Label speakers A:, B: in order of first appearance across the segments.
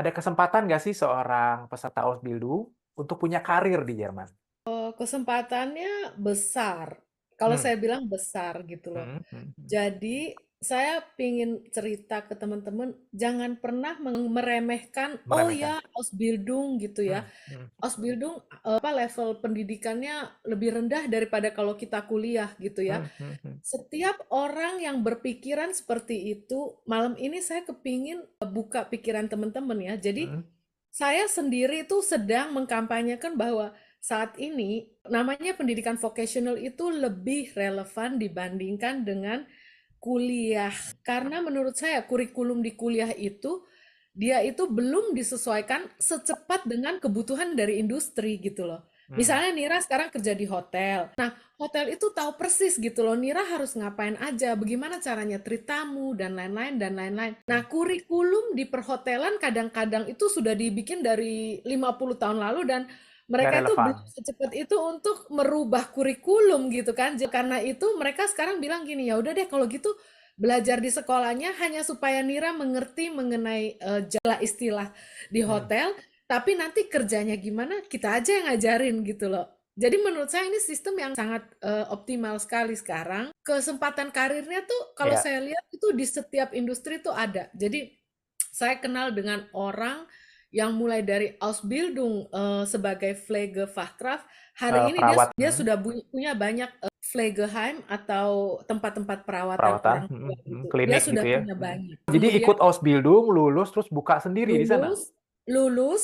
A: ada kesempatan nggak sih seorang peserta Ausbildung untuk punya karir di Jerman?
B: Kesempatannya besar. Kalau
A: Hmm,
B: saya bilang besar gitu loh.
A: hmm.
B: Jadi saya pingin cerita ke teman-teman, jangan pernah meremehkan, oh
A: Meremehkan.
B: ya Ausbildung gitu ya.
A: Hmm, hmm,
B: Ausbildung level pendidikannya lebih rendah daripada kalau kita kuliah gitu ya.
A: hmm.
B: Setiap orang yang berpikiran seperti itu, malam ini saya kepingin buka pikiran teman-teman ya. Jadi
A: Hmm.
B: saya sendiri itu sedang mengkampanyekan bahwa saat ini namanya pendidikan vocational itu lebih relevan dibandingkan dengan kuliah. Karena menurut saya kurikulum di kuliah itu dia itu belum disesuaikan secepat dengan kebutuhan dari industri gitu loh.
A: Hmm.
B: Misalnya Nira sekarang kerja di hotel. Nah, hotel itu tahu persis gitu loh, Nira harus ngapain aja, bagaimana caranya treat tamu, dan lain-lain, dan lain-lain. Nah, kurikulum di perhotelan kadang-kadang itu sudah dibikin dari 50 tahun lalu, dan
A: Nggak
B: mereka itu
A: relevan.
B: belum secepat itu untuk merubah kurikulum gitu kan. Karena itu mereka sekarang bilang gini, ya udah deh kalau gitu belajar di sekolahnya hanya supaya Nira mengerti mengenai istilah di
A: Hmm.
B: hotel, tapi nanti kerjanya gimana kita aja yang ngajarin gitu loh. Jadi menurut saya ini sistem yang sangat optimal sekali sekarang. Kesempatan karirnya tuh kalau
A: Ya.
B: saya lihat itu di setiap industri tuh ada. Jadi saya kenal dengan orang yang mulai dari Ausbildung sebagai Pflegefachkraft, hari ini dia
A: Perawat.
B: dia sudah punya banyak Pflegeheim atau tempat-tempat perawatan
A: Perawatan.
B: orang tua gitu. Dia
A: Klinik
B: sudah
A: gitu ya.
B: punya banyak.
A: Jadi
B: Kemudian
A: ikut Ausbildung, lulus, terus buka sendiri di sana.
B: lulus lulus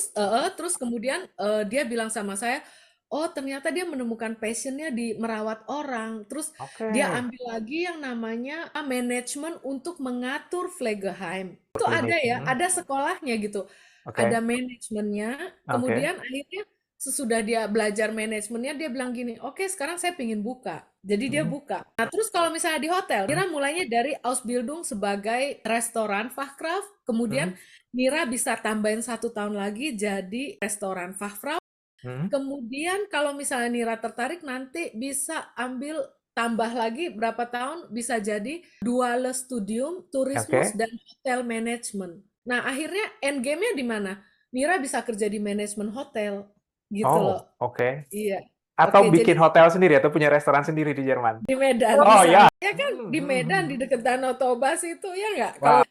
B: terus kemudian dia bilang sama saya, oh ternyata dia menemukan passionnya di merawat orang, terus
A: Oke.
B: dia ambil lagi yang namanya manajemen untuk mengatur Pflegeheim. Itu ada
A: Klinik.
B: ya, ada sekolahnya gitu, ada
A: Oke.
B: manajemennya.
A: Oke.
B: Kemudian akhirnya sesudah dia belajar manajemennya, dia bilang gini, oke sekarang saya pingin buka, jadi dia
A: Hmm.
B: buka. Nah terus kalau misalnya di hotel,
A: Hmm.
B: Mira mulainya dari Ausbildung sebagai restoran Fachkraft, kemudian
A: Hmm.
B: Mira bisa tambahin 1 tahun lagi jadi restoran Fachfrau.
A: Hmm.
B: Kemudian kalau misalnya Nira tertarik nanti bisa ambil tambah lagi berapa tahun bisa jadi Duale Studium Tourismus
A: Oke.
B: dan Hotel Management. Nah, akhirnya end game-nya di mana? Nira bisa kerja di manajemen hotel gitu
A: Oh,
B: loh.
A: oke.
B: Iya.
A: Atau
B: Oke, jadi
A: bikin hotel sendiri atau punya restoran sendiri di Jerman.
B: di Medan
A: Oh ya.
B: misalnya. Ya kan di Medan di dekat Danau Toba itu ya nggak? Kalau
A: Wah,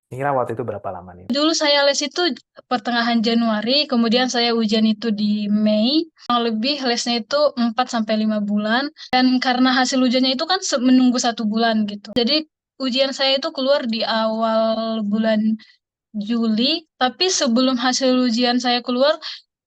A: Mira waktu itu berapa lama nih?
C: Dulu saya les itu pertengahan Januari, kemudian saya ujian itu di Mei. Kurang lebih lesnya itu 4 sampai 5 bulan. Dan karena hasil ujiannya itu kan menunggu 1 bulan gitu. Jadi ujian saya itu keluar di awal bulan Juli, tapi sebelum hasil ujian saya keluar,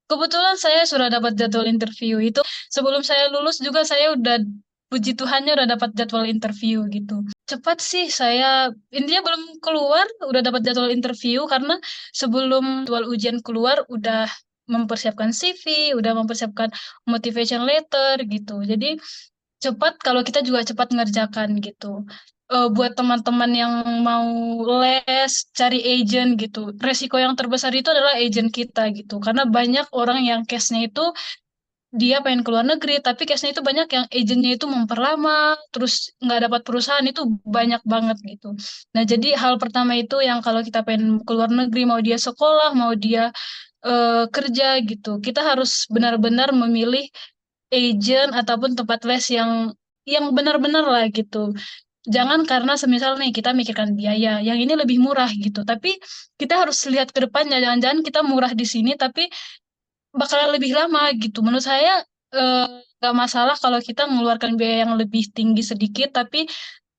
C: kebetulan saya sudah dapat jadwal interview itu. Sebelum saya lulus juga saya udah, puji Tuhannya udah dapat jadwal interview gitu. Cepat sih saya, intinya belum keluar udah dapat jadwal interview karena sebelum jadwal ujian keluar udah mempersiapkan CV, udah mempersiapkan motivation letter gitu. Jadi cepat kalau kita juga cepat mengerjakan gitu. Buat teman-teman yang mau les, cari agent gitu. Resiko yang terbesar itu adalah agent kita gitu. Karena banyak orang yang case-nya itu dia pengen keluar negeri, tapi case-nya itu banyak yang agentnya itu memperlama, terus nggak dapat perusahaan itu banyak banget gitu. Nah, jadi hal pertama itu yang kalau kita pengen keluar negeri, mau dia sekolah, mau dia kerja gitu, kita harus benar-benar memilih agent ataupun tempat les yang benar-benar lah gitu. Jangan karena semisal nih kita mikirkan biaya, yang ini lebih murah gitu. Tapi kita harus lihat ke depannya, jangan-jangan kita murah di sini tapi bakalan lebih lama gitu. Menurut saya eh, nggak masalah kalau kita mengeluarkan biaya yang lebih tinggi sedikit, tapi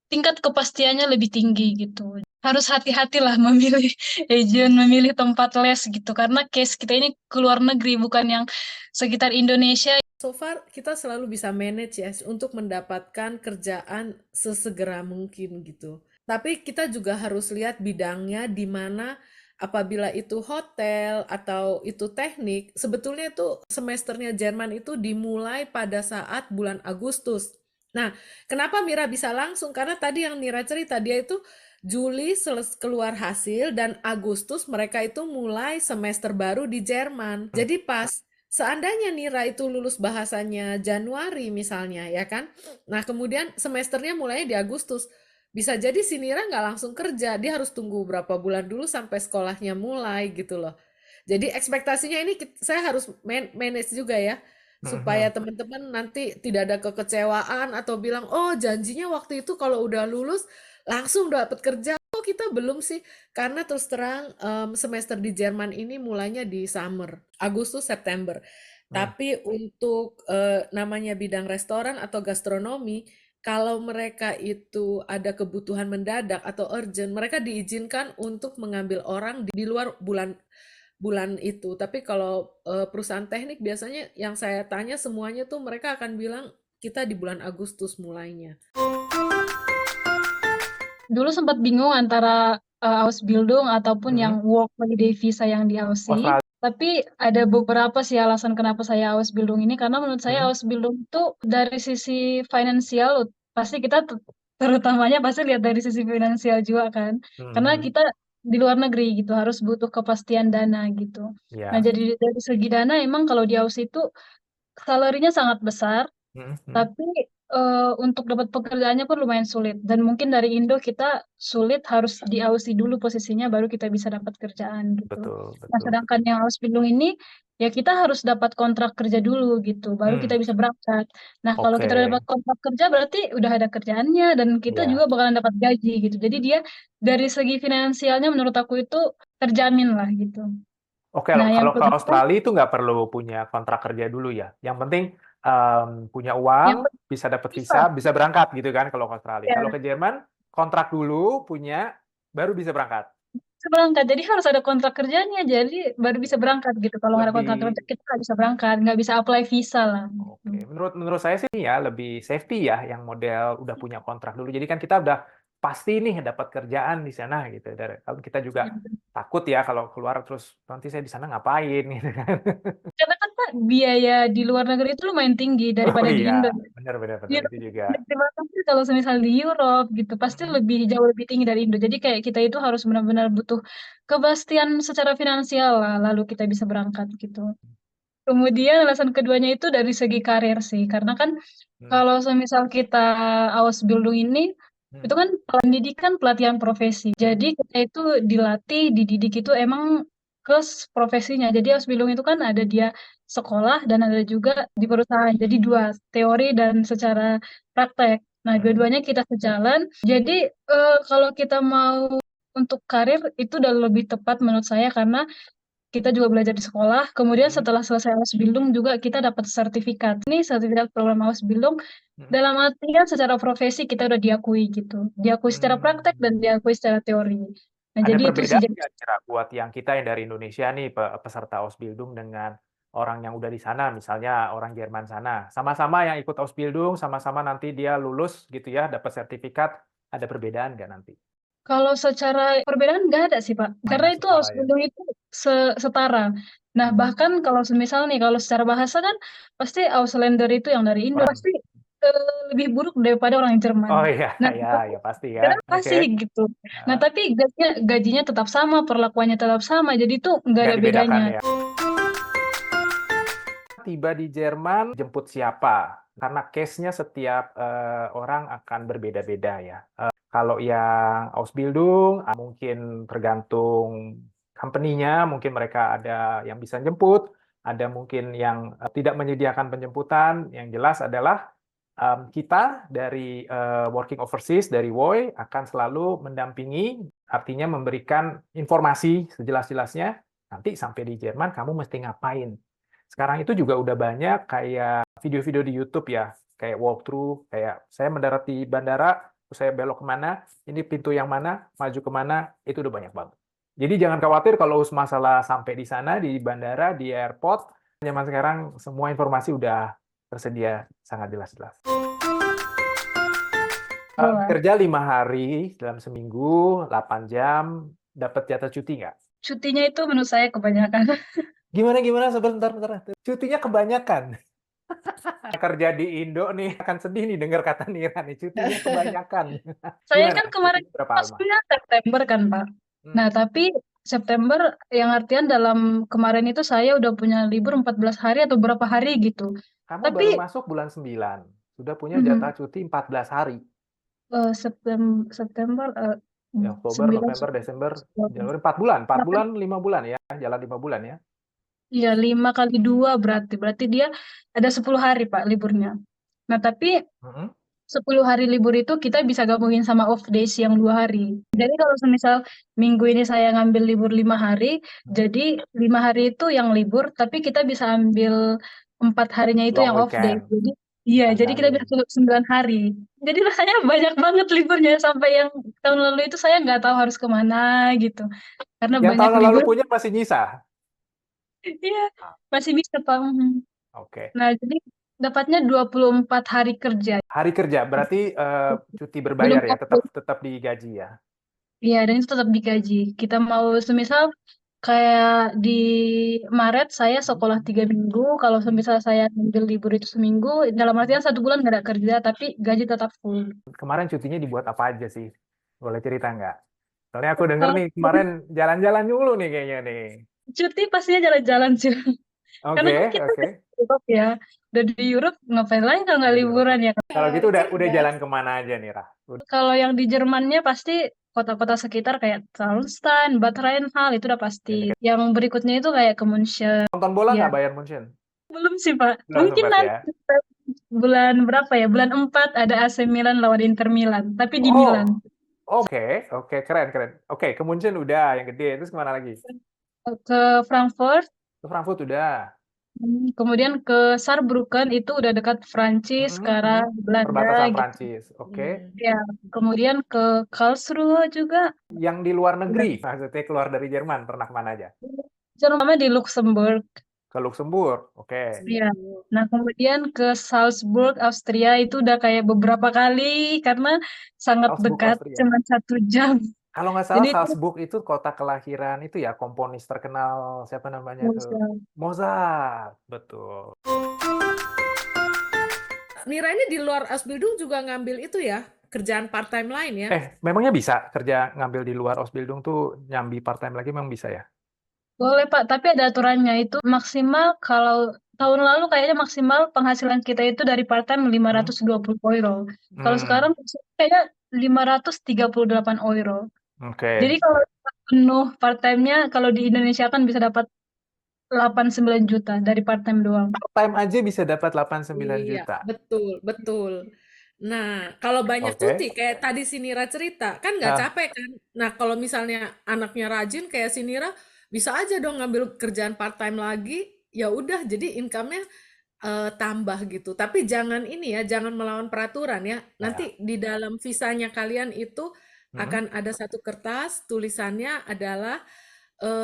C: tingkat kepastiannya lebih tinggi gitu. Harus hati-hatilah memilih agent, memilih tempat les gitu. Karena case kita ini keluar negeri, bukan yang sekitar Indonesia.
B: so far kita selalu bisa manage ya untuk mendapatkan kerjaan sesegera mungkin gitu. Tapi kita juga harus lihat bidangnya di mana apabila itu hotel atau itu teknik, sebetulnya itu semesternya Jerman itu dimulai pada saat bulan Agustus. Nah, kenapa Mira bisa langsung? Karena tadi yang Mira cerita, dia itu Juli keluar hasil dan Agustus mereka itu mulai semester baru di Jerman. Jadi pas seandainya Nira itu lulus bahasanya Januari misalnya, ya kan? Nah, kemudian semesternya mulainya di Agustus. bisa jadi si Nira nggak langsung kerja, dia harus tunggu berapa bulan dulu sampai sekolahnya mulai gitu loh. Jadi ekspektasinya ini saya harus manage juga ya, supaya
A: Mhm.
B: teman-teman nanti tidak ada kekecewaan atau bilang, oh janjinya waktu itu kalau udah lulus langsung dapat kerja. Oh kita belum sih, karena terus terang semester di Jerman ini mulainya di summer, Agustus September.
A: Hmm.
B: Tapi untuk namanya bidang restoran atau gastronomi, kalau mereka itu ada kebutuhan mendadak atau urgent, mereka diizinkan untuk mengambil orang di luar bulan bulan itu. Tapi kalau perusahaan teknik biasanya yang saya tanya semuanya tuh mereka akan bilang kita di bulan Agustus mulainya.
C: Dulu sempat bingung antara Ausbildung ataupun yang
A: Mhm.
C: work holiday visa yang di Aussie.
A: Australia.
C: Tapi ada beberapa sih alasan kenapa saya Ausbildung ini, karena menurut saya
A: Mhm.
C: Ausbildung itu dari sisi finansial pasti kita terutamanya pasti lihat dari sisi finansial juga kan. Karena
A: Mhm.
C: kita di luar negeri gitu harus butuh kepastian dana gitu. Nah,
A: Ya.
C: jadi dari segi dana emang kalau di Aussie itu salary-nya sangat besar.
A: Mhm.
C: Tapi untuk dapat pekerjaannya pun lumayan sulit dan mungkin dari Indo kita sulit harus di Aussie dulu posisinya baru kita bisa dapat kerjaan gitu.
A: Betul,
C: Nah,
A: betul,
C: sedangkan
A: betul.
C: yang Ausbildung ini ya kita harus dapat kontrak kerja dulu gitu baru
A: Hmm.
C: kita bisa berangkat. Nah, kalau
A: Oke.
C: kita udah dapat kontrak kerja berarti udah ada kerjaannya dan kita
A: Ya.
C: juga bakalan dapat gaji gitu. Jadi dia dari segi finansialnya menurut aku itu terjamin lah gitu.
A: Oke,
C: Nah, yang
A: kalau ke
C: kedua
A: Australia itu nggak perlu punya kontrak kerja dulu ya. Yang penting punya
C: yang
A: uang, bisa dapat
C: bisa
A: visa, bisa berangkat gitu kan kalau ke Australia. Kalau
C: ya
A: ke Jerman, kontrak dulu, punya, baru bisa berangkat.
C: bisa berangkat. Jadi harus ada kontrak kerjanya. Jadi baru bisa berangkat gitu. Kalau nggak ada kontrak
A: Lebih,
C: kerja kita nggak bisa berangkat, nggak bisa apply visa lah. Gitu.
A: oke. Menurut saya sih ya lebih safety ya yang model udah punya kontrak dulu. Jadi kan kita udah pasti nih dapat kerjaan di sana gitu. Kalau kita juga takut ya kalau keluar terus nanti saya di sana ngapain gitu kan.
C: Karena kan Pak, biaya di luar negeri itu lumayan tinggi
A: Oh
C: daripada di
A: iya,
C: Indo.
A: benar-benar
C: Gitu.
A: itu juga.
C: Terima kasih kalau misal di Europe gitu, pasti
A: Mhm.
C: lebih jauh lebih tinggi dari Indo. Jadi kayak kita itu harus benar-benar butuh kepastian secara finansial lah, lalu kita bisa berangkat gitu. Kemudian alasan keduanya itu dari segi karir sih, karena kan
A: Hmm.
C: kalau semisal kita Ausbildung ini,
A: Hmm.
C: itu kan pendidikan pelatihan profesi.
A: Hmm.
C: Jadi kita itu dilatih, dididik itu emang ke profesinya. Jadi Ausbildung itu kan ada dia sekolah dan ada juga di perusahaan. Jadi dua, teori dan secara praktek. Nah,
A: Hmm.
C: dua-duanya kita sejalan. Jadi kalau kita mau untuk karir itu udah lebih tepat menurut saya karena kita juga belajar di sekolah, kemudian
A: Hmm.
C: setelah selesai Ausbildung juga kita dapat sertifikat. Ini sertifikat program Ausbildung
A: Hmm.
C: dalam artian secara profesi kita udah diakui gitu. Diakui secara praktek dan
A: Hmm.
C: diakui secara teori. Nah,
A: Ada
C: jadi itu sih
A: perbedaan
C: jadi
A: nggak kira buat yang kita yang dari Indonesia nih peserta Ausbildung dengan orang yang udah di sana, misalnya orang Jerman sana, sama-sama yang ikut Ausbildung, sama-sama nanti dia lulus gitu ya, dapat sertifikat, ada perbedaan nggak nanti?
C: kalau secara perbedaan nggak ada sih Pak. Karena
A: Semuanya
C: itu
A: setara ya.
C: Ausbildung itu setara. Nah, bahkan kalau semisal nih kalau secara bahasa kan pasti Ausländer itu yang dari Indo
A: Orang,
C: pasti lebih buruk daripada orang Jerman.
A: oh iya,
C: Nah,
A: ya, ya pasti ya.
C: kadang
A: Oke.
C: pasti gitu. Nah,
A: Nah,
C: tapi gajinya tetap sama, perlakuannya tetap sama, jadi itu nggak
A: nggak
C: ada
A: dibedakan
C: bedanya.
A: ya. Tiba di Jerman, jemput siapa? Karena case-nya setiap orang akan berbeda-beda ya. Kalau yang Ausbildung, mungkin tergantung company-nya, mungkin mereka ada yang bisa jemput, ada mungkin yang tidak menyediakan penjemputan. Yang jelas adalah kita dari Working Overseas, dari WOI, akan selalu mendampingi, artinya memberikan informasi sejelas-jelasnya, nanti sampai di Jerman kamu mesti ngapain. Sekarang itu juga udah banyak kayak video-video di YouTube ya, kayak walkthrough, kayak saya mendarat di bandara, terus saya belok kemana, ini pintu yang mana, maju kemana, itu udah banyak banget. Jadi jangan khawatir kalau masalah sampai di sana, di bandara, di airport, zaman sekarang semua informasi udah tersedia sangat jelas-jelas. Kerja 5 hari dalam seminggu, 8 jam, dapat jatah cuti nggak?
C: Cutinya itu menurut saya kebanyakan.
A: Gimana? Sebentar. Cutinya kebanyakan. Kerja di Indo nih, akan sedih nih dengar kata Nira nih, cutinya kebanyakan.
C: Saya
A: Gimana?
C: kan kemarin
A: Cutinya berapa lama?
C: masuknya September kan, Pak.
A: Hmm.
C: Nah, tapi September yang artian dalam kemarin itu saya udah punya libur 14 hari atau berapa hari gitu.
A: Kamu baru
C: Tapi
A: masuk bulan 9, sudah punya
C: mm,
A: jatah cuti 14 hari.
C: September
A: Ya, Oktober,
C: 9
A: November, Desember, Januari, 4 bulan. 4 bulan, 5 bulan ya. Jalan 5 bulan ya.
C: Iya, 5 kali 2 berarti dia ada 10 hari Pak liburnya. Nah, tapi
A: Mhm.
C: 10 hari libur itu kita bisa gabungin sama off days yang 2 hari. Jadi kalau semisal minggu ini saya ngambil libur 5 hari, jadi 5 hari itu yang libur, tapi kita bisa ambil 4 harinya itu
A: Long
C: yang off day.
A: weekend.
C: Jadi iya, jadi kita bisa
A: Bayangin.
C: 9 hari. Jadi rasanya banyak banget liburnya sampai yang tahun lalu itu saya nggak tahu harus kemana gitu. Karena
A: Yang
C: banyak
A: tahun lalu
C: libur.
A: punya masih nyisa.
C: Iya,
A: Ah,
C: masih bisa Pak.
A: Oke.
C: Nah, jadi dapatnya 24 hari kerja.
A: Hari kerja berarti cuti berbayar
C: Belum
A: ya,
C: off
A: tetap
C: day.
A: tetap digaji ya.
C: Iya, dan itu tetap digaji. Kita mau semisal kayak di Maret saya sekolah 3 minggu. Kalau semisal saya ambil libur itu seminggu, dalam artian 1 bulan nggak ada kerja, tapi gaji tetap full.
A: Kemarin cutinya dibuat apa aja sih? Boleh cerita nggak? Soalnya aku denger
C: Kalau
A: nih kemarin jalan-jalan mulu nih kayaknya nih.
C: cuti pastinya jalan-jalan sih. Karena
A: Oke,
C: kan kita
A: oke.
C: di Europe ya. Udah di Europe ngapain lagi kalau nggak
A: Udah di Eropa.
C: liburan ya.
A: Kalau gitu udah
B: Cerdas.
A: jalan kemana aja nih, Rah?
C: Kalau yang di Jermannya pasti kota-kota sekitar kayak Traunstein, Bad Rhein-Hall itu udah pasti.
A: Ini
C: Yang berikutnya itu kayak ke München.
A: nonton bola
C: Ya,
A: nggak Bayern Munchen?
C: belum sih Pak.
A: Belum
C: Mungkin
A: sempat ya.
C: nanti bulan berapa ya? Bulan 4 ada AC Milan lawan Inter Milan, tapi di Milan.
A: Oh, oke, oke, keren, keren. Oke, ke Munchen udah yang gede. Terus kemana lagi?
C: Ke Frankfurt,
A: Ke Frankfurt udah.
C: kemudian ke Saarbrücken itu udah dekat Prancis,
A: Mm-mm,
C: ke arah
A: mm-mm.
C: Belanda
A: Perbatasan
C: gitu.
A: Prancis. Oke.
C: Ya, kemudian ke Karlsruhe juga.
A: Yang di luar negeri, maksudnya keluar dari Jerman, pernah kemana aja?
C: Sama di Luxembourg.
A: Ke Luxembourg. Oke.
C: Iya. Nah, kemudian ke Salzburg, Austria itu udah kayak beberapa kali karena sangat
A: Salzburg,
C: dekat,
A: Austria.
C: cuma 1 jam.
A: Kalau nggak
C: Jadi
A: salah,
C: itu
A: Salzburg itu kota kelahiran itu ya komponis terkenal siapa namanya tuh?
C: bisa.
A: Mozart, betul.
B: Nira ini di luar Ausbildung juga ngambil itu ya, kerjaan part-time lain ya.
A: Memangnya bisa kerja ngambil di luar Ausbildung tuh nyambi part time lagi memang bisa ya?
C: Boleh Pak, tapi ada aturannya itu maksimal kalau tahun lalu kayaknya maksimal penghasilan kita itu dari part-time
A: Hmm?
C: 520 euro. Kalau sekarang
A: Hmm,
C: kayaknya 538 euro. Jadi
A: oke.
C: kalau penuh part-time-nya, kalau di Indonesia kan bisa dapat 89 juta dari part-time doang.
A: Part time aja bisa dapat 8-9
B: Iya,
A: juta.
B: betul, betul. Nah, kalau banyak
A: Oke.
B: cuti, kayak tadi si Nira cerita, kan nggak
A: Ah,
B: capek kan? Nah, kalau misalnya anaknya rajin kayak si Nira, bisa aja dong ngambil kerjaan part-time lagi, ya udah, jadi income-nya tambah gitu. Tapi jangan ini ya, jangan melawan peraturan ya.
A: ya.
B: Nanti di dalam visanya kalian itu
A: Hmm,
B: akan ada satu kertas, tulisannya adalah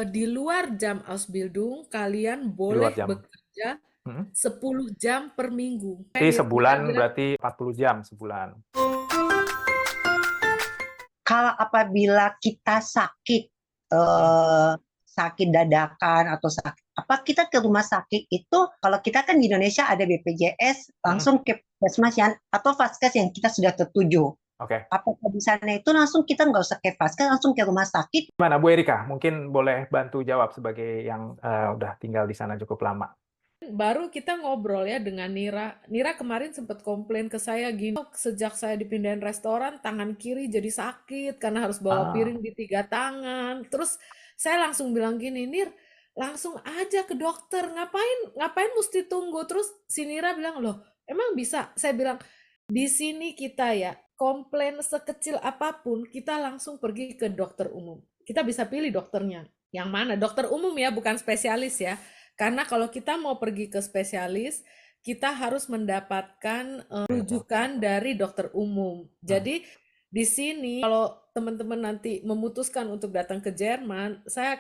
B: di luar jam Ausbildung, kalian
A: di luar
B: boleh
A: jam.
B: bekerja
A: Hmm.
B: 10 jam per minggu.
A: Berarti
B: Nira
A: sebulan
B: bilang,
A: berarti 40 jam sebulan.
D: Kalau apabila kita sakit,
A: Hmm.
D: sakit dadakan atau sakit apa, kita ke rumah sakit itu, kalau kita kan di Indonesia ada BPJS,
A: Hmm.
D: langsung ke puskesmas atau vaskes yang kita sudah tertuju.
A: Oke.
D: Apakah di sana itu langsung kita nggak usah ke vaskes, langsung ke rumah sakit?
A: Gimana Bu Erika? Mungkin boleh bantu jawab sebagai yang udah tinggal di sana cukup lama.
B: baru kita ngobrol ya dengan Nira. Nira kemarin sempat komplain ke saya gini, "Oh, sejak saya dipindahin restoran, tangan kiri jadi sakit karena harus bawa
A: Ah,
B: piring di 3 tangan." Terus saya langsung bilang gini, "Nir, langsung aja ke dokter. Ngapain mesti tunggu?" Terus si Nira bilang, "Loh, emang bisa?" Saya bilang, "Di sini kita ya, komplain sekecil apapun, kita langsung pergi ke dokter umum. Kita bisa pilih dokternya. Yang mana? Dokter umum ya, bukan spesialis ya. Karena kalau kita mau pergi ke spesialis, kita harus mendapatkan rujukan dari dokter umum. Jadi di sini kalau teman-teman nanti memutuskan untuk datang ke Jerman, saya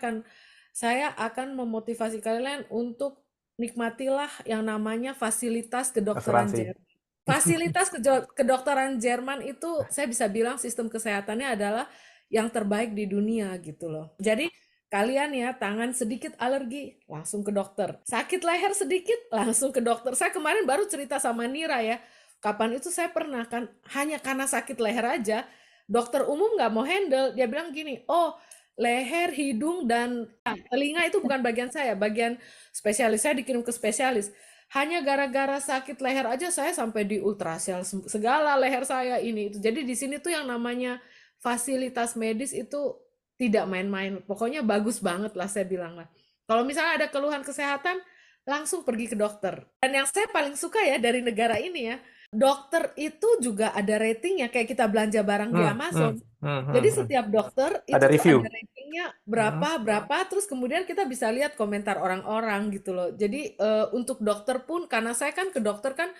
B: akan memotivasi kalian untuk nikmatilah yang namanya fasilitas kedokteran
A: asuransi.
B: Jerman. Fasilitas kedokteran Jerman itu saya bisa bilang sistem kesehatannya adalah yang terbaik di dunia gitu loh. Jadi kalian ya, tangan sedikit alergi, langsung ke dokter. Sakit leher sedikit, langsung ke dokter. Saya kemarin baru cerita sama Nira ya, kapan itu saya pernah kan, hanya karena sakit leher aja, dokter umum nggak mau handle. Dia bilang gini, "Oh, leher, hidung, dan telinga itu bukan bagian saya, bagian spesialis. Saya dikirim ke spesialis." hanya gara-gara sakit leher aja saya sampai di ultrasound segala leher saya ini itu. Jadi di sini tuh yang namanya fasilitas medis itu tidak main-main. Pokoknya bagus banget lah saya bilang lah. Kalau misalnya ada keluhan kesehatan, langsung pergi ke dokter. Dan yang saya paling suka ya dari negara ini ya, dokter itu juga ada ratingnya kayak kita belanja barang di Amazon. Jadi setiap dokter itu
A: Ada
B: tuh
A: review.
B: ada ratingnya berapa, terus kemudian kita bisa lihat komentar orang-orang gitu loh. Jadi untuk dokter pun, karena saya kan ke dokter kan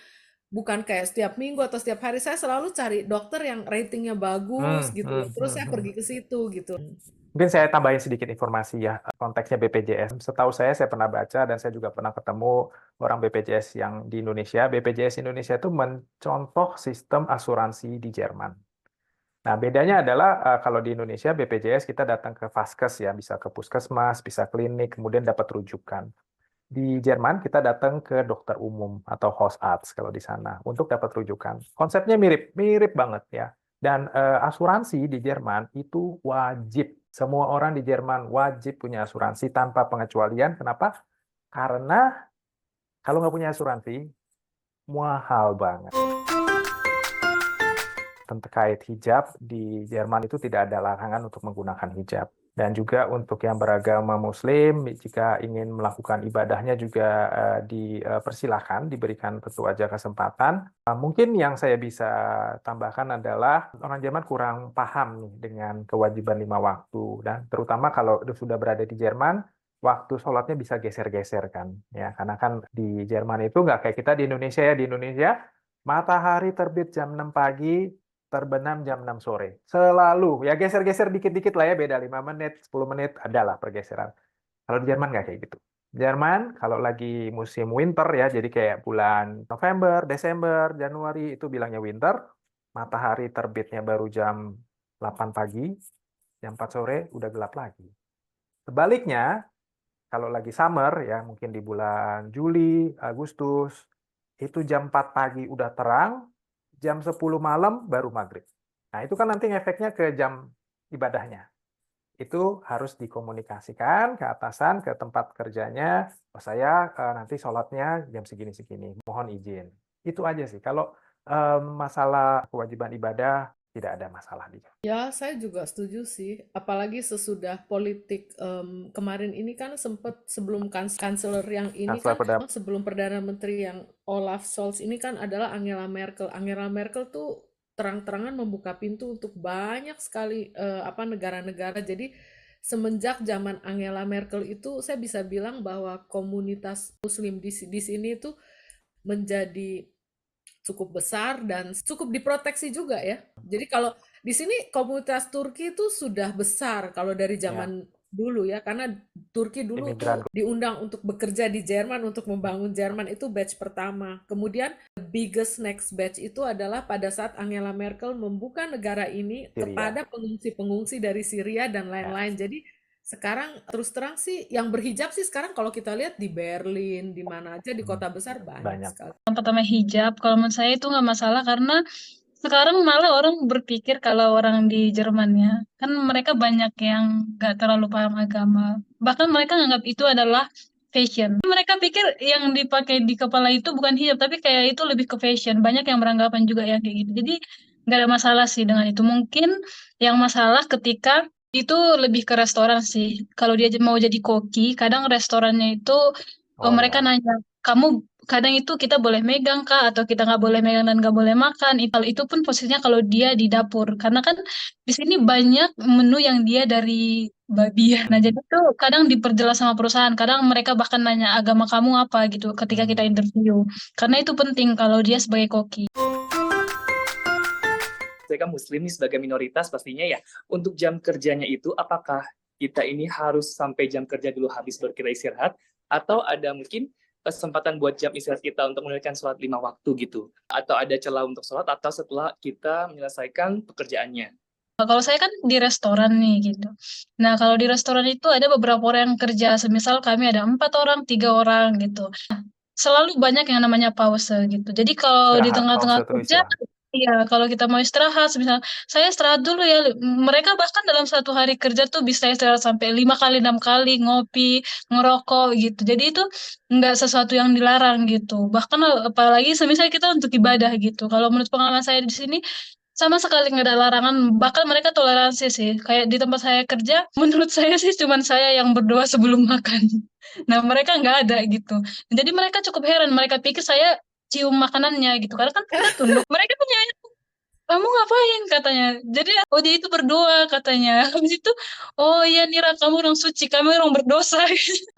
B: bukan kayak setiap minggu atau setiap hari, saya selalu cari dokter yang ratingnya bagus gitu loh. Terus saya pergi ke situ gitu.
A: Mungkin saya tambahin sedikit informasi ya, konteksnya BPJS. Setahu saya pernah baca dan saya juga pernah ketemu orang BPJS yang di Indonesia. BPJS Indonesia itu mencontoh sistem asuransi di Jerman. Nah, bedanya adalah kalau di Indonesia BPJS kita datang ke vaskes ya, bisa ke puskesmas, bisa klinik, kemudian dapat rujukan. Di Jerman kita datang ke dokter umum atau Hausarzt kalau di sana untuk dapat rujukan. Konsepnya mirip banget ya. Dan asuransi di Jerman itu wajib. Semua orang di Jerman wajib punya asuransi tanpa pengecualian. Kenapa? Karena kalau nggak punya asuransi, mahal banget. Terkait hijab, di Jerman itu tidak ada larangan untuk menggunakan hijab. Dan juga untuk yang beragama Muslim, jika ingin melakukan ibadahnya juga dipersilahkan, diberikan tentu aja kesempatan. Mungkin yang saya bisa tambahkan adalah orang Jerman kurang paham nih dengan kewajiban 5 waktu. Dan terutama kalau sudah berada di Jerman, waktu sholatnya bisa geser-geser kan. Ya, karena kan di Jerman itu nggak kayak kita di Indonesia ya. Di Indonesia, matahari terbit jam 6 pagi, terbenam jam 6 sore. Selalu. Ya geser-geser dikit-dikit lah ya, beda 5 menit, 10 menit, adalah pergeseran. Kalau di Jerman nggak kayak gitu. Jerman kalau lagi musim winter ya, jadi kayak bulan November, Desember, Januari, itu bilangnya winter. Matahari terbitnya baru jam 8 pagi, jam 4 sore udah gelap lagi. Sebaliknya, kalau lagi summer ya, mungkin di bulan Juli, Agustus, itu jam 4 pagi udah terang, jam 10 malam baru maghrib. Nah, itu kan nanti efeknya ke jam ibadahnya. Itu harus dikomunikasikan ke atasan, ke tempat kerjanya. Oh, saya nanti sholatnya jam segini-segini. Mohon izin. Itu aja sih. Kalau masalah kewajiban ibadah, tidak ada masalah di Jerman.
B: Ya, saya juga setuju sih. Apalagi sesudah politik kemarin ini kan sempat sebelum kanseler yang ini
A: Kanseler
B: kan, sebelum Perdana Menteri yang Olaf Scholz ini kan adalah Angela Merkel. Angela Merkel tuh terang-terangan membuka pintu untuk banyak sekali negara-negara. Jadi semenjak zaman Angela Merkel itu saya bisa bilang bahwa komunitas Muslim di sini itu menjadi cukup besar dan cukup diproteksi juga ya. Jadi kalau di sini komunitas Turki itu sudah besar kalau dari zaman dulu ya, karena Turki dulu
A: Imigran.
B: tuh diundang untuk bekerja di Jerman untuk membangun Jerman, itu batch pertama. Kemudian the biggest next batch itu adalah pada saat Angela Merkel membuka negara ini
A: Syria.
B: kepada pengungsi-pengungsi dari Syria dan lain-lain. Jadi sekarang terus terang sih yang berhijab sih sekarang kalau kita lihat di Berlin, di mana aja di kota besar banyak sekali.
C: Yang pertama hijab, kalau menurut saya itu nggak masalah karena sekarang malah orang berpikir kalau orang di Jerman ya, kan mereka banyak yang nggak terlalu paham agama. Bahkan mereka nganggap itu adalah fashion. Mereka pikir yang dipakai di kepala itu bukan hijab, tapi kayak itu lebih ke fashion. Banyak yang beranggapan juga ya kayak gitu. Jadi nggak ada masalah sih dengan itu. Mungkin yang masalah ketika itu lebih ke restoran sih. Kalau dia mau jadi koki, kadang restorannya itu mereka nanya, kamu kadang itu kita boleh megang kah atau kita nggak boleh megang dan nggak boleh makan. Itu pun posisinya kalau dia di dapur. Karena kan di sini banyak menu yang dia dari babi ya. Nah jadi tuh kadang diperjelas sama perusahaan. Kadang mereka bahkan nanya agama kamu apa gitu ketika kita interview. Karena itu penting kalau dia sebagai koki.
E: Saya kan Muslim nih sebagai minoritas pastinya ya. Untuk jam kerjanya itu apakah kita ini harus sampai jam kerja dulu habis baru kita istirahat, atau ada mungkin kesempatan buat jam istirahat kita untuk menunaikan sholat 5 waktu gitu, atau ada celah untuk sholat atau setelah kita menyelesaikan pekerjaannya?
C: Kalau saya kan di restoran nih gitu. Nah kalau di restoran itu ada beberapa orang yang kerja. Semisal kami ada 4 orang, 3 orang gitu. Selalu banyak yang namanya pause gitu. Jadi kalau di tengah-tengah kerja, Iya, kalau kita mau istirahat, misal saya istirahat dulu ya. Mereka bahkan dalam satu hari kerja tuh bisa istirahat sampai 5 kali, 6 kali, ngopi, ngerokok gitu. Jadi itu nggak sesuatu yang dilarang gitu. Bahkan apalagi semisal kita untuk ibadah gitu. Kalau menurut pengalaman saya di sini sama sekali nggak ada larangan. Bahkan mereka toleransi sih. Kayak di tempat saya kerja, menurut saya sih cuman saya yang berdoa sebelum makan. Nah, mereka nggak ada gitu. Jadi mereka cukup heran. Mereka pikir saya cium makanannya gitu. Karena kan kita tunduk. Mereka punya kamu ngapain katanya. Jadi oh dia itu berdoa katanya. Habis itu oh iya Nira kamu orang suci, kami orang berdosa.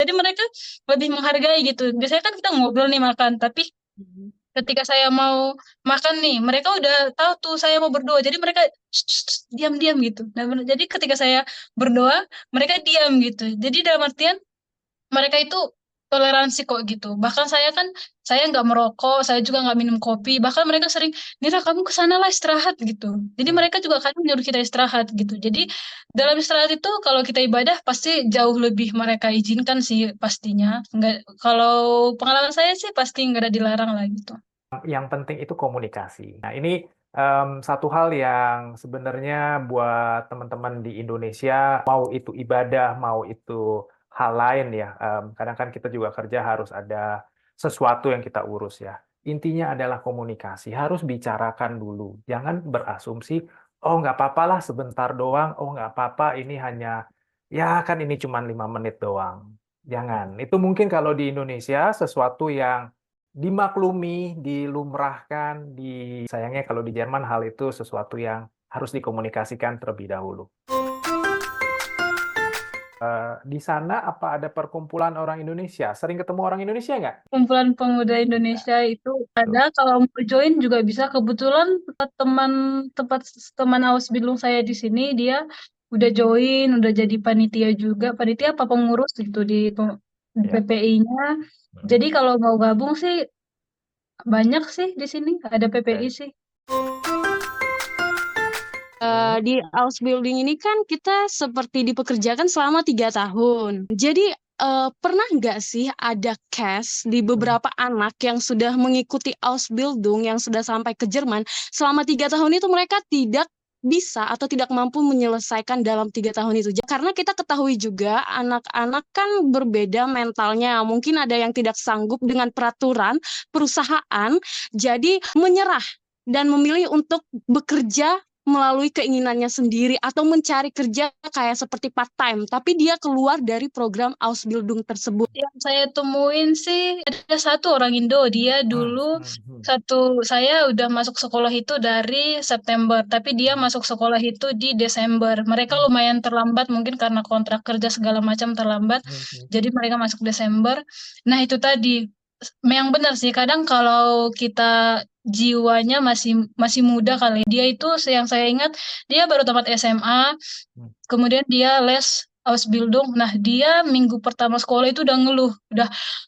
C: Jadi mereka lebih menghargai gitu. Biasanya kan kita ngobrol nih makan, tapi ketika saya mau makan nih, mereka udah tahu tuh saya mau berdoa. Jadi mereka diam-diam gitu. Nah, jadi ketika saya berdoa, mereka diam gitu. Jadi dalam artian mereka itu toleransi kok gitu. Bahkan saya kan, saya nggak merokok, saya juga nggak minum kopi. Bahkan mereka sering, Nira kamu ke sana lah istirahat gitu. Jadi
A: Hmm.
C: mereka juga kadang nyuruh kita istirahat gitu. Jadi dalam istirahat itu kalau kita ibadah pasti jauh lebih mereka izinkan sih pastinya. Nggak, kalau pengalaman saya sih pasti nggak ada dilarang lah gitu.
A: Yang penting itu komunikasi. Nah, ini satu hal yang sebenarnya buat teman-teman di Indonesia, mau itu ibadah, mau itu hal lain ya. Kadang kan kita juga kerja harus ada sesuatu yang kita urus ya. Intinya adalah komunikasi, harus bicarakan dulu. Jangan berasumsi, oh nggak apa-apa lah sebentar doang, oh nggak apa-apa ini hanya, ya kan ini cuma 5 menit doang. Jangan. Itu mungkin kalau di Indonesia sesuatu yang dimaklumi, dilumrahkan, sayangnya kalau di Jerman hal itu sesuatu yang harus dikomunikasikan terlebih dahulu. Di sana apa ada perkumpulan orang Indonesia? Sering ketemu orang Indonesia nggak?
C: Kumpulan pemuda Indonesia itu ada, kalau mau join juga bisa. Kebetulan teman tempat teman Ausbildung saya di sini dia udah join, udah jadi panitia juga, panitia apa pengurus gitu di
A: Ya.
C: PPI-nya. Jadi kalau mau gabung sih banyak sih di sini, ada PPI sih.
F: Di Ausbildung ini kan kita seperti dipekerjakan selama 3 tahun. Jadi pernah nggak sih ada case di beberapa anak yang sudah mengikuti Ausbildung yang sudah sampai ke Jerman selama 3 tahun itu mereka tidak bisa atau tidak mampu menyelesaikan dalam 3 tahun itu. Karena kita ketahui juga anak-anak kan berbeda mentalnya. Mungkin ada yang tidak sanggup dengan peraturan perusahaan, jadi menyerah dan memilih untuk bekerja melalui keinginannya sendiri atau mencari kerja kayak seperti part time, tapi dia keluar dari program Ausbildung tersebut.
C: Yang saya temuin sih ada satu orang Indo, dia dulu saya udah masuk sekolah itu dari September, tapi dia masuk sekolah itu di Desember. Mereka lumayan terlambat mungkin karena kontrak kerja segala macam terlambat, jadi mereka masuk Desember. Nah itu tadi, yang benar sih kadang kalau kita jiwanya masih masih muda kali. Dia itu yang saya ingat dia baru tamat SMA, kemudian dia les Ausbildung. Nah, dia minggu pertama sekolah itu udah ngeluh,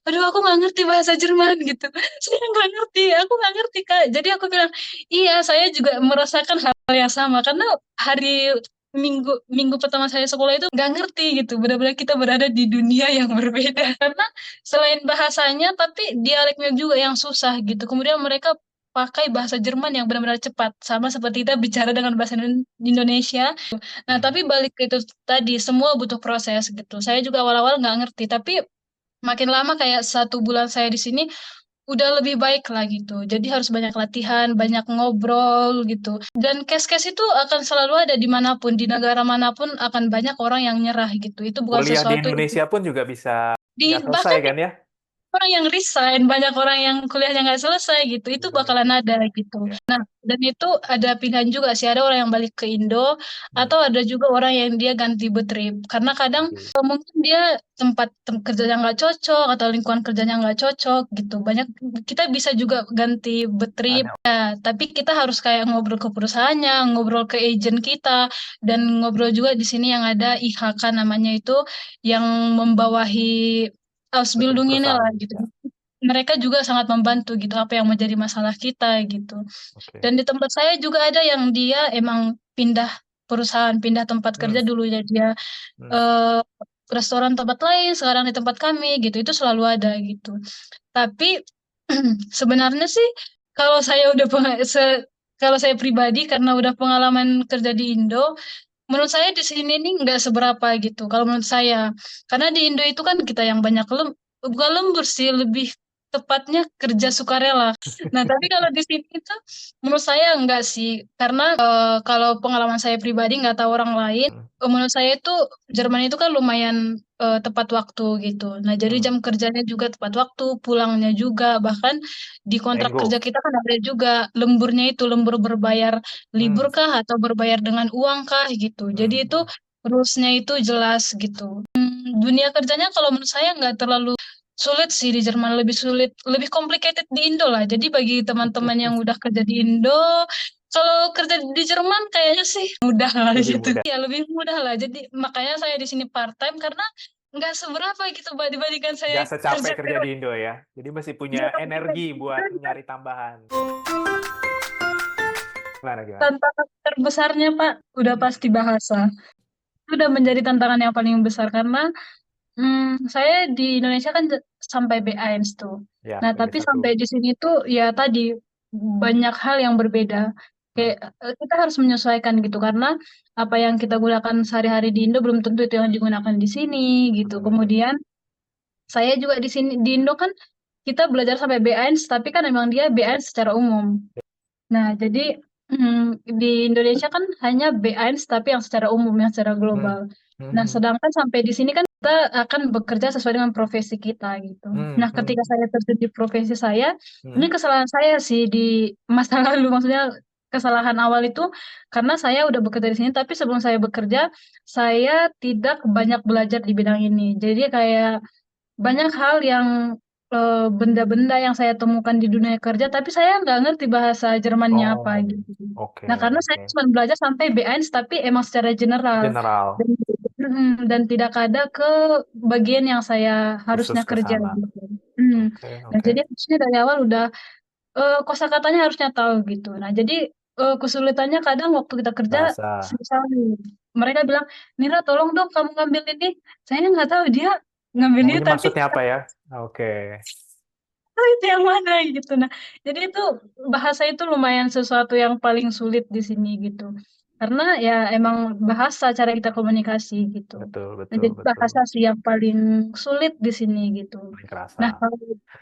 C: aduh aku nggak ngerti bahasa Jerman gitu. Saya nggak ngerti, aku nggak ngerti Kak. Jadi aku bilang, iya saya juga merasakan hal yang sama karena hari minggu minggu pertama saya sekolah itu nggak ngerti gitu. Benar-benar kita berada di dunia yang berbeda karena selain bahasanya, tapi dialeknya juga yang susah gitu. Kemudian mereka pakai bahasa Jerman yang benar-benar cepat, sama seperti kita bicara dengan bahasa Indonesia. Nah, tapi balik ke itu tadi, semua butuh proses gitu. Saya juga awal-awal nggak ngerti, tapi makin lama kayak 1 bulan saya di sini, udah lebih baik lah gitu. Jadi harus banyak latihan, banyak ngobrol gitu. Dan case-case itu akan selalu ada dimanapun, di negara manapun akan banyak orang yang nyerah gitu. Itu bukan
A: Kuliah di
C: sesuatu yang
A: Indonesia pun juga bisa nggak selesai
C: bahkan
A: kan ya?
C: orang yang resign, banyak orang yang kuliahnya nggak selesai gitu, itu bakalan ada gitu.
A: Ya.
C: Nah, dan itu ada pilihan juga sih, ada orang yang balik ke Indo, atau ada juga orang yang dia ganti betrip. Karena kadang mungkin dia kerjanya nggak cocok, atau lingkungan kerjanya nggak cocok gitu. Banyak, kita bisa juga ganti betrip. Ya, tapi kita harus kayak ngobrol ke perusahaannya, ngobrol ke agent kita, dan ngobrol juga di sini yang ada IHK namanya itu, yang membawahi Ausbildung ini lah gitu. Mereka juga sangat membantu gitu apa yang menjadi masalah kita gitu. Dan di tempat saya juga ada yang dia emang pindah perusahaan, pindah tempat kerja, dulunya dia restoran tempat lain, sekarang di tempat kami gitu. Itu selalu ada gitu. Tapi sebenarnya sih kalau saya udah kalau saya pribadi karena udah pengalaman kerja di Indo, menurut saya di sini nih nggak seberapa gitu. Kalau menurut saya, karena di Indo itu kan kita yang banyak bukan lembur sih, lebih tepatnya kerja sukarela. Nah, tapi kalau di sini itu menurut saya enggak sih, karena kalau pengalaman saya pribadi nggak tahu orang lain,
A: Hmm.
C: menurut saya itu Jerman itu kan lumayan tepat waktu gitu. Nah, jadi
A: Hmm.
C: jam kerjanya juga tepat waktu, pulangnya juga, bahkan di kontrak
A: Tenggo.
C: kerja kita kan ada juga lemburnya itu lembur berbayar
A: Hmm.
C: libur kah atau berbayar dengan uang kah gitu. Jadi
A: Hmm.
C: itu rules-nya itu jelas gitu. Dunia kerjanya kalau menurut saya nggak terlalu sulit sih di Jerman, lebih sulit, lebih complicated di Indo lah. Jadi bagi teman-teman yang udah kerja di Indo, kalau kerja di Jerman kayaknya sih mudah lah
A: Lebih
C: gitu.
A: mudah.
C: Ya lebih mudah lah. Jadi makanya saya di sini part time karena nggak seberapa gitu Mbak, dibandingkan saya
A: Nggak secapek
C: kerja
A: kerja di Indo ya. Jadi masih
C: dia
A: punya energi buat nyari tambahan. Gimana?
C: tantangan terbesarnya Pak udah pasti bahasa. Itu udah menjadi tantangan yang paling besar karena saya di Indonesia kan sampai B1 tuh.
A: Ya,
C: Nah, tapi
A: B1.
C: sampai di sini tuh ya tadi banyak hal yang berbeda.
A: Hmm.
C: Kayak kita harus menyesuaikan gitu karena apa yang kita gunakan sehari-hari di Indo belum tentu itu yang digunakan di sini gitu.
A: Betul.
C: Kemudian saya juga di sini di Indo kan kita belajar sampai B1 tapi kan memang dia B1 secara umum. Nah, jadi di Indonesia kan hanya B1 tapi yang secara umum, yang secara
A: Hmm.
C: global. Nah,
A: Hmm.
C: sedangkan sampai di sini kan kita akan bekerja sesuai dengan profesi kita gitu.
A: Hmm.
C: Nah, ketika saya terjun di profesi saya, ini
A: Hmm.
C: kesalahan saya sih di masa lalu, maksudnya kesalahan awal itu karena saya udah bekerja di sini, tapi sebelum saya bekerja, saya tidak banyak belajar di bidang ini. Jadi kayak banyak hal yang benda-benda yang saya temukan di dunia kerja, tapi saya nggak ngerti bahasa Jermannya apa
A: Oh,
C: gitu.
A: oke,
C: Nah, karena saya
A: oke.
C: cuma belajar sampai B1, tapi emang secara general
A: General,
C: dan, dan tidak ada ke bagian yang saya
A: khusus
C: harusnya
A: ke
C: kerja
A: sana.
C: gitu. Hmm.
A: Oke,
C: Nah,
A: oke.
C: jadi harusnya dari awal udah kosakatanya harusnya tahu gitu. Nah, jadi kesulitannya kadang waktu kita kerja,
A: Bahasa.
C: misalnya mereka bilang, Nira tolong dong kamu ngambil ini. Saya nggak tahu dia ngambil
A: Oh,
C: ini,
A: ini
C: tapi
A: maksudnya apa ya? Oke.
C: oh, itu yang mana gitu. Nah, jadi itu bahasa itu lumayan sesuatu yang paling sulit di sini gitu. Karena ya emang bahasa cara kita komunikasi gitu.
A: Betul,
C: Nah,
A: betul,
C: jadi
A: betul.
C: bahasa sih yang paling sulit di sini gitu.
A: Paling kerasa.
C: Nah, kalau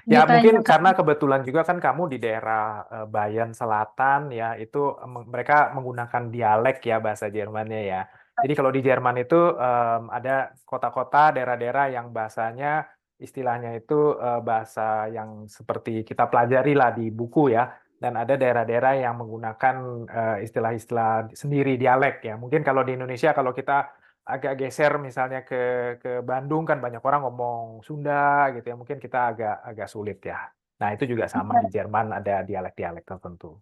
A: Ya, mungkin
C: ditanya
A: karena kebetulan juga kan kamu di daerah Bayan Selatan ya, itu mereka menggunakan dialek ya bahasa Jermannya ya. Jadi kalau di Jerman itu ada kota-kota, daerah-daerah yang bahasanya istilahnya itu bahasa yang seperti kita pelajari lah di buku ya. Dan ada daerah-daerah yang menggunakan istilah-istilah sendiri dialek ya. Mungkin kalau di Indonesia kalau kita agak geser misalnya ke Bandung kan banyak orang ngomong Sunda gitu ya, mungkin kita agak agak sulit ya. Nah, itu juga sama di Jerman ada dialek-dialek tertentu.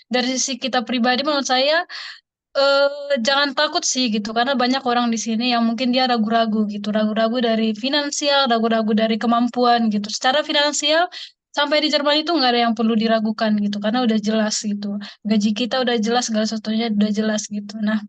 C: dari sisi kita pribadi menurut saya jangan takut sih gitu karena banyak orang di sini yang mungkin dia ragu-ragu gitu, ragu-ragu dari finansial, ragu-ragu dari kemampuan gitu. Secara finansial sampai di Jerman itu nggak ada yang perlu diragukan gitu karena udah jelas gitu. Gaji kita udah jelas, segala sesuatunya udah jelas gitu. Nah,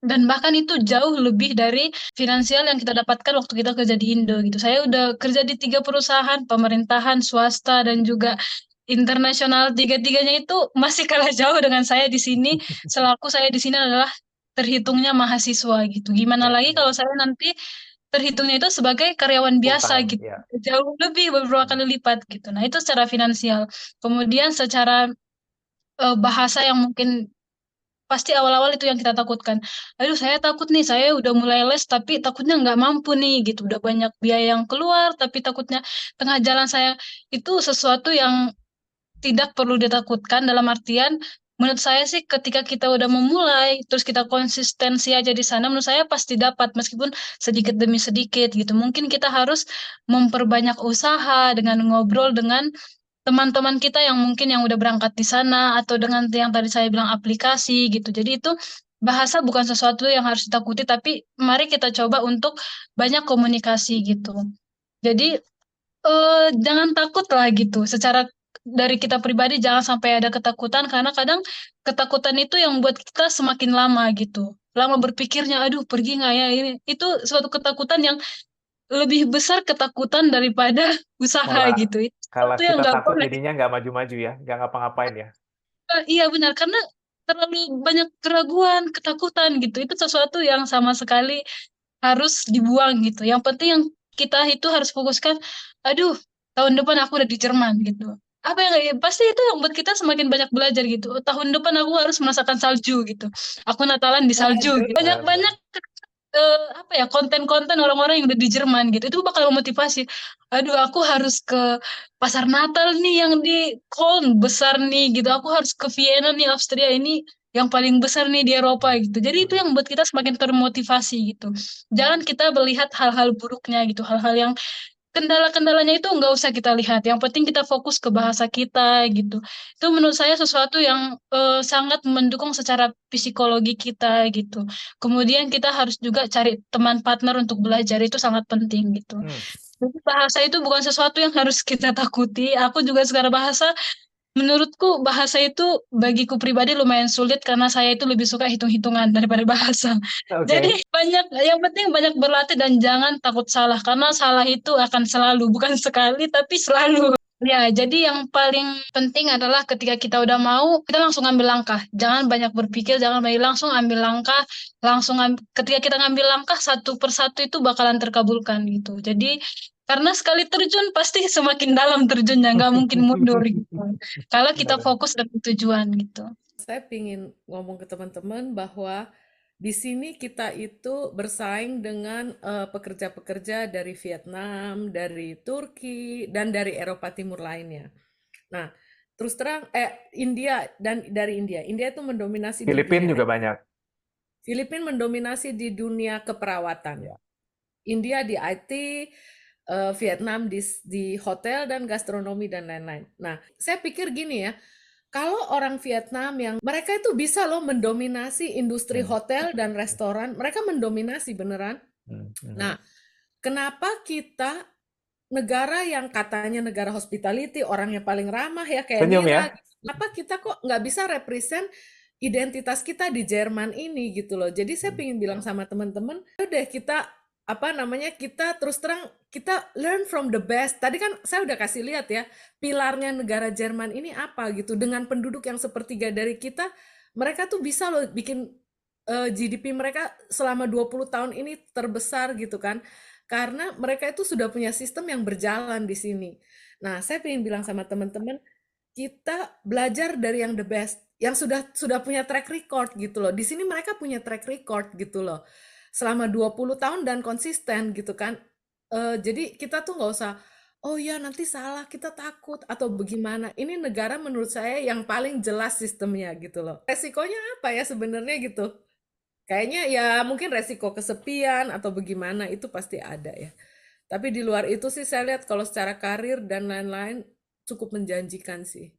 C: dan bahkan itu jauh lebih dari finansial yang kita dapatkan waktu kita kerja di Indo gitu. Saya udah kerja di 3 perusahaan, pemerintahan, swasta, dan juga internasional. Tiga-tiganya itu masih kalah jauh dengan saya di sini. Selaku saya di sini adalah terhitungnya mahasiswa gitu. Gimana
A: Ya,
C: lagi
A: ya.
C: kalau saya nanti terhitungnya itu sebagai karyawan
A: Full
C: biasa
A: time,
C: gitu.
A: ya.
C: Jauh lebih beberapa kali lipat gitu. Nah, itu secara finansial. Kemudian secara bahasa yang mungkin pasti awal-awal itu yang kita takutkan. Aduh, saya takut nih, saya udah mulai les, tapi takutnya nggak mampu nih, gitu. Udah banyak biaya yang keluar, tapi takutnya tengah jalan saya itu sesuatu yang tidak perlu ditakutkan dalam artian, menurut saya sih ketika kita udah memulai, terus kita konsistensi aja di sana, menurut saya pasti dapat, meskipun sedikit demi sedikit, gitu. Mungkin kita harus memperbanyak usaha dengan ngobrol dengan teman-teman kita yang mungkin yang udah berangkat di sana atau dengan yang tadi saya bilang aplikasi gitu. Jadi itu bahasa bukan sesuatu yang harus ditakuti, tapi mari kita coba untuk banyak komunikasi gitu. Jadi jangan takut lah gitu. Secara dari kita pribadi jangan sampai ada ketakutan karena kadang ketakutan itu yang buat kita semakin lama gitu. Lama berpikirnya, aduh pergi nggak ya ini. Itu suatu ketakutan yang lebih besar ketakutan daripada usaha
A: Malah
C: gitu. Itu
A: kalau
C: sesuatu yang
A: kita
C: nggak
A: takut
C: boleh.
A: jadinya nggak maju-maju ya, nggak ngapa-ngapain ya.
C: Iya benar, karena terlalu banyak keraguan, ketakutan gitu. Itu sesuatu yang sama sekali harus dibuang gitu. Yang penting yang kita itu harus fokuskan, aduh, tahun depan aku udah di Jerman gitu. Apa yang pasti itu yang buat kita semakin banyak belajar gitu. Oh, tahun depan aku harus merasakan salju gitu. Aku Natalan di salju
B: Waduh.
C: gitu. Banyak-banyak apa ya konten-konten orang-orang yang udah di Jerman gitu. Itu bakal memotivasi. Aduh, aku harus ke pasar Natal nih yang di Köln besar nih gitu. Aku harus ke Vienna nih Austria ini yang paling besar nih di Eropa gitu. Jadi itu yang membuat kita semakin termotivasi gitu. Jangan kita melihat hal-hal buruknya gitu, hal-hal yang kendala-kendalanya itu nggak usah kita lihat. Yang penting kita fokus ke bahasa kita gitu. Itu menurut saya sesuatu yang sangat mendukung secara psikologi kita gitu. Kemudian kita harus juga cari teman partner untuk belajar itu sangat penting gitu.
A: Hmm.
C: Jadi bahasa itu bukan sesuatu yang harus kita takuti. Aku juga sekarang bahasa, menurutku bahasa itu bagiku pribadi lumayan sulit karena saya itu lebih suka hitung-hitungan daripada bahasa. Jadi
A: Oke.
C: yang penting banyak berlatih dan jangan takut salah karena salah itu akan selalu, bukan sekali tapi selalu. Ya, jadi yang paling penting adalah ketika kita udah mau, kita langsung ambil langkah. Jangan banyak berpikir, jangan banyak langsung ambil langkah, ketika kita ngambil langkah satu persatu itu bakalan terkabulkan gitu. Jadi karena sekali terjun pasti semakin dalam terjunnya, nggak mungkin mundur gitu. Kalau kita
A: Benar.
C: fokus dengan tujuan gitu.
B: Saya ingin ngomong ke teman-teman bahwa di sini kita itu bersaing dengan pekerja-pekerja dari Vietnam, dari Turki, dan dari Eropa Timur lainnya. Nah, terus terang, India dan dari India. India itu mendominasi di
A: Filipina
B: dunia.
A: juga banyak.
B: Filipina mendominasi di dunia keperawatan.
A: Ya.
B: India di IT, Vietnam di hotel dan gastronomi dan lain-lain. Nah, saya pikir gini ya, kalau orang Vietnam yang mereka itu bisa loh mendominasi industri hotel dan restoran, mereka mendominasi beneran. Nah, kenapa kita negara yang katanya negara hospitality, orang yang paling ramah ya kayak
A: Senyum
B: Mira,
A: ya.
B: kenapa kita kok nggak bisa represent identitas kita di Jerman ini gitu loh. Jadi saya ingin bilang sama teman-teman, udah kita kita terus terang kita learn from the best. Tadi kan saya udah kasih lihat ya, pilarnya negara Jerman ini apa gitu. Dengan penduduk yang sepertiga dari kita, mereka tuh bisa loh bikin GDP mereka selama 20 tahun ini terbesar gitu kan. Karena mereka itu sudah punya sistem yang berjalan di sini. Nah, saya ingin bilang sama teman-teman, kita belajar dari yang the best, yang sudah punya track record gitu loh. Di sini mereka punya track record gitu loh. Selama 20 tahun dan konsisten gitu kan. Jadi kita tuh nggak usah, oh ya nanti salah, kita takut atau bagaimana. Ini negara menurut saya yang paling jelas sistemnya gitu loh. Resikonya apa ya sebenarnya gitu? Kayaknya ya mungkin resiko kesepian atau bagaimana itu pasti ada ya. Tapi di luar itu sih saya lihat kalau secara karir dan lain-lain cukup menjanjikan sih.